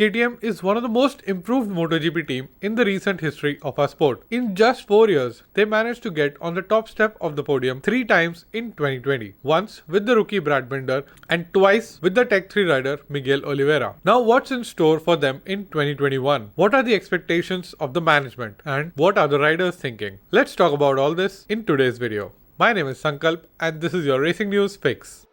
KTM is one of the most improved MotoGP team in the recent history of our sport. In just 4 years, they managed to get on the top step of the podium 3 times in 2020. Once with the rookie Brad Binder and twice with the Tech 3 rider Miguel Oliveira. Now what's in store for them in 2021? What are the expectations of the management and what are the riders thinking? Let's talk about all this in today's video. My name is Sankalp and this is your Racing News Fix.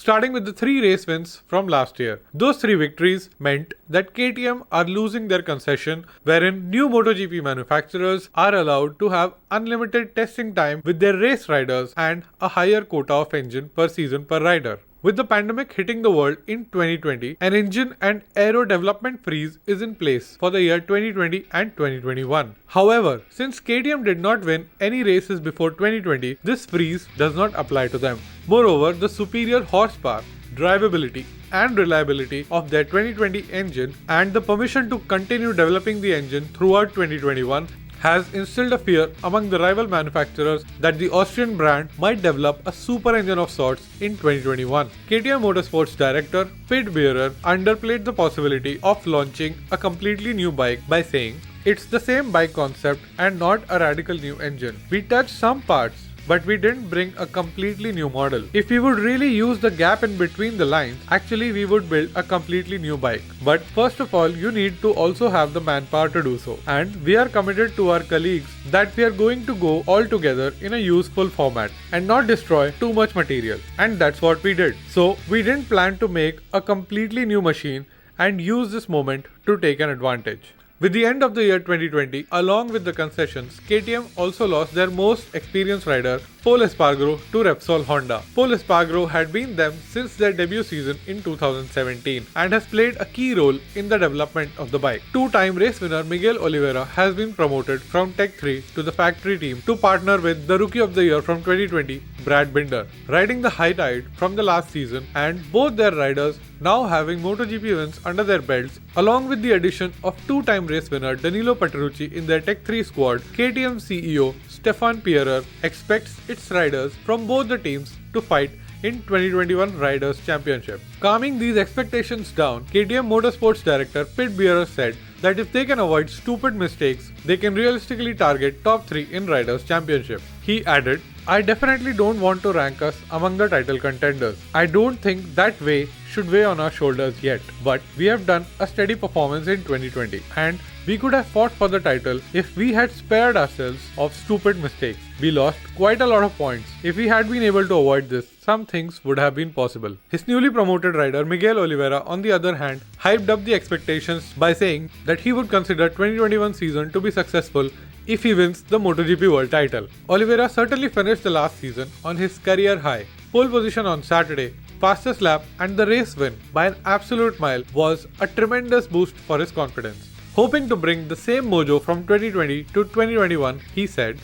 Starting with the 3 race wins from last year. Those 3 victories meant that KTM are losing their concession wherein new MotoGP manufacturers are allowed to have unlimited testing time with their race riders and a higher quota of engine per season per rider. With the pandemic hitting the world in 2020, an engine and aero development freeze is in place for the year 2020 and 2021. However, since KTM did not win any races before 2020, this freeze does not apply to them. Moreover, the superior horsepower, drivability and reliability of their 2020 engine and the permission to continue developing the engine throughout 2021 has instilled a fear among the rival manufacturers that the Austrian brand might develop a super engine of sorts in 2021. KTM Motorsports director Pit Bierer underplayed the possibility of launching a completely new bike by saying, "It's the same bike concept and not a radical new engine. We touched some parts, but we didn't bring a completely new model. If we would really use the gap in between the lines, actually we would build a completely new bike. But first of all, you need to also have the manpower to do so. And we are committed to our colleagues that we are going to go all together in a useful format and not destroy too much material. And that's what we did. So we didn't plan to make a completely new machine and use this moment to take an advantage." With the end of the year 2020, along with the concessions, KTM also lost their most experienced rider, Pol Espargaro, to Repsol Honda. Pol Espargaro had been them since their debut season in 2017 and has played a key role in the development of the bike. 2-time race winner Miguel Oliveira has been promoted from Tech 3 to the factory team to partner with the Rookie of the Year from 2020, Brad Binder, riding the high tide from the last season, and both their riders now having MotoGP wins under their belts, along with the addition of 2-time race winner Danilo Petrucci in their Tech 3 squad. KTM CEO Stefan Pierer expects its riders from both the teams to fight in 2021 Riders' Championship. Calming these expectations down, KTM Motorsports director Pit Bierer said that if they can avoid stupid mistakes, they can realistically target top 3 in Riders' Championship. He added, "I definitely don't want to rank us among the title contenders. I don't think that way should weigh on our shoulders yet, but we have done a steady performance in 2020 and we could have fought for the title if we had spared ourselves of stupid mistakes. We lost quite a lot of points. If we had been able to avoid this, some things would have been possible." His newly promoted rider Miguel Oliveira, on the other hand, hyped up the expectations by saying that he would consider 2021 season to be successful if he wins the MotoGP World title. Oliveira certainly finished the last season on his career high. Pole position on Saturday, fastest lap and the race win by an absolute mile was a tremendous boost for his confidence. Hoping to bring the same mojo from 2020 to 2021, he said,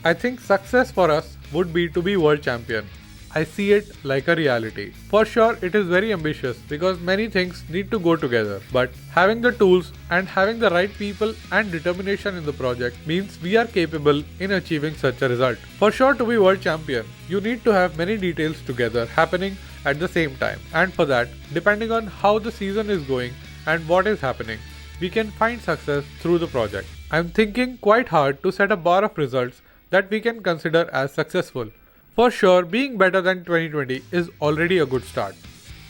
"I think success for us would be to be world champion. I see it like a reality. For sure, it is very ambitious because many things need to go together. But having the tools and having the right people and determination in the project means we are capable in achieving such a result. For sure, to be world champion, you need to have many details together happening at the same time. And for that, depending on how the season is going and what is happening, we can find success through the project. I'm thinking quite hard to set a bar of results that we can consider as successful. For sure, being better than 2020 is already a good start."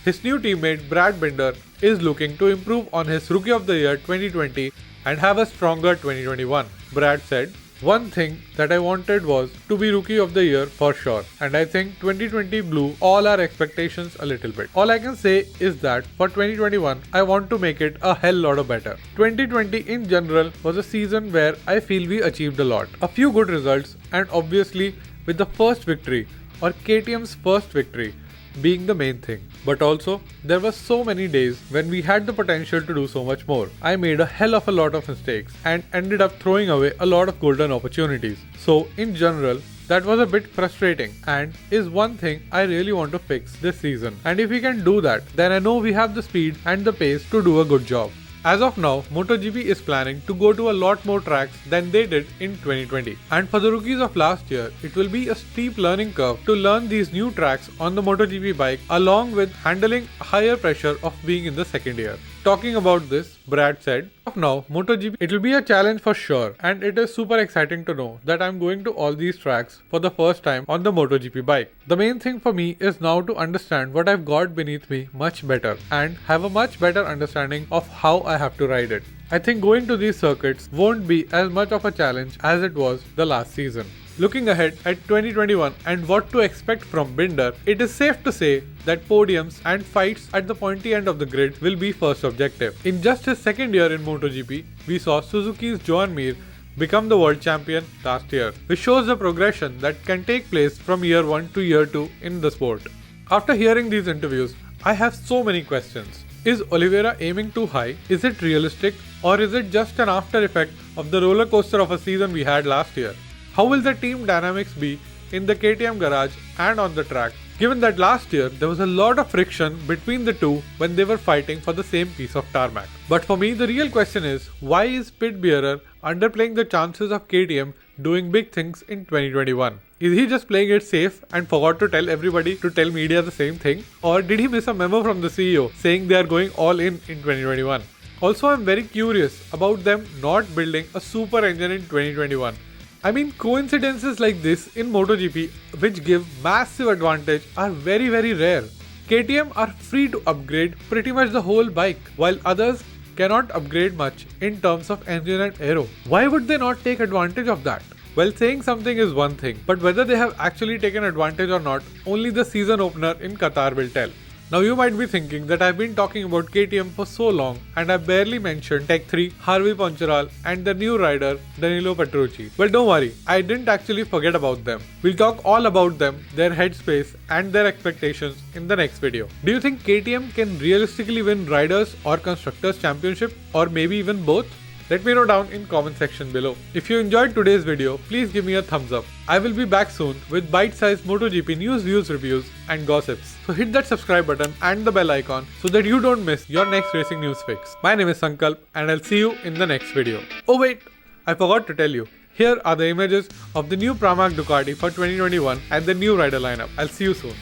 His new teammate Brad Binder is looking to improve on his Rookie of the Year 2020 and have a stronger 2021. Brad said, "One thing that I wanted was to be Rookie of the Year for sure, and I think 2020 blew all our expectations a little bit. All I can say is that for 2021, I want to make it a hell lot of better. 2020 in general was a season where I feel we achieved a lot. A few good results and obviously with the first victory, or KTM's first victory, being the main thing. But also, there were so many days when we had the potential to do so much more. I made a hell of a lot of mistakes and ended up throwing away a lot of golden opportunities. So, in general, that was a bit frustrating and is one thing I really want to fix this season. And if we can do that, then I know we have the speed and the pace to do a good job." As of now, MotoGP is planning to go to a lot more tracks than they did in 2020. And for the rookies of last year, it will be a steep learning curve to learn these new tracks on the MotoGP bike along with handling higher pressure of being in the second year. Talking about this, Brad said, now MotoGP, it will be a challenge for sure, and it is super exciting to know that I'm going to all these tracks for the first time on the MotoGP bike. The main thing for me is now to understand what I've got beneath me much better and have a much better understanding of how I have to ride it. I think going to these circuits won't be as much of a challenge as it was the last season. Looking ahead at 2021 and what to expect from Binder, it is safe to say that podiums and fights at the pointy end of the grid will be first objective. In just his second year in MotoGP, we saw Suzuki's Joan Mir become the world champion last year, which shows the progression that can take place from year 1 to year 2 in the sport. After hearing these interviews, I have so many questions. Is Oliveira aiming too high? Is it realistic? Or is it just an after effect of the roller coaster of a season we had last year? How will the team dynamics be in the KTM garage and on the track, given that last year there was a lot of friction between the two when they were fighting for the same piece of tarmac? But for me, the real question is, why is Pit Bierer underplaying the chances of KTM doing big things in 2021? Is he just playing it safe and forgot to tell everybody to tell media the same thing? Or did he miss a memo from the CEO saying they are going all in 2021? Also, I'm very curious about them not building a super engine in 2021. I mean, coincidences like this in MotoGP, which give massive advantage, are very rare. KTM are free to upgrade pretty much the whole bike, while others cannot upgrade much in terms of engine and aero. Why would they not take advantage of that? Well, saying something is one thing, but whether they have actually taken advantage or not, only the season opener in Qatar will tell. Now you might be thinking that I've been talking about KTM for so long and I barely mentioned Tech 3, Harvey Poncharal and the new rider Danilo Petrucci. Well, don't worry, I didn't actually forget about them. We'll talk all about them, their headspace and their expectations in the next video. Do you think KTM can realistically win Riders or Constructors Championship, or maybe even both? Let me know down in comment section below. If you enjoyed today's video, please give me a thumbs up. I will be back soon with bite-sized MotoGP news, views, reviews and gossips. So hit that subscribe button and the bell icon so that you don't miss your next racing news fix. My name is Sankalp and I'll see you in the next video. Oh wait, I forgot to tell you. Here are the images of the new Pramac Ducati for 2021 and the new rider lineup. I'll see you soon.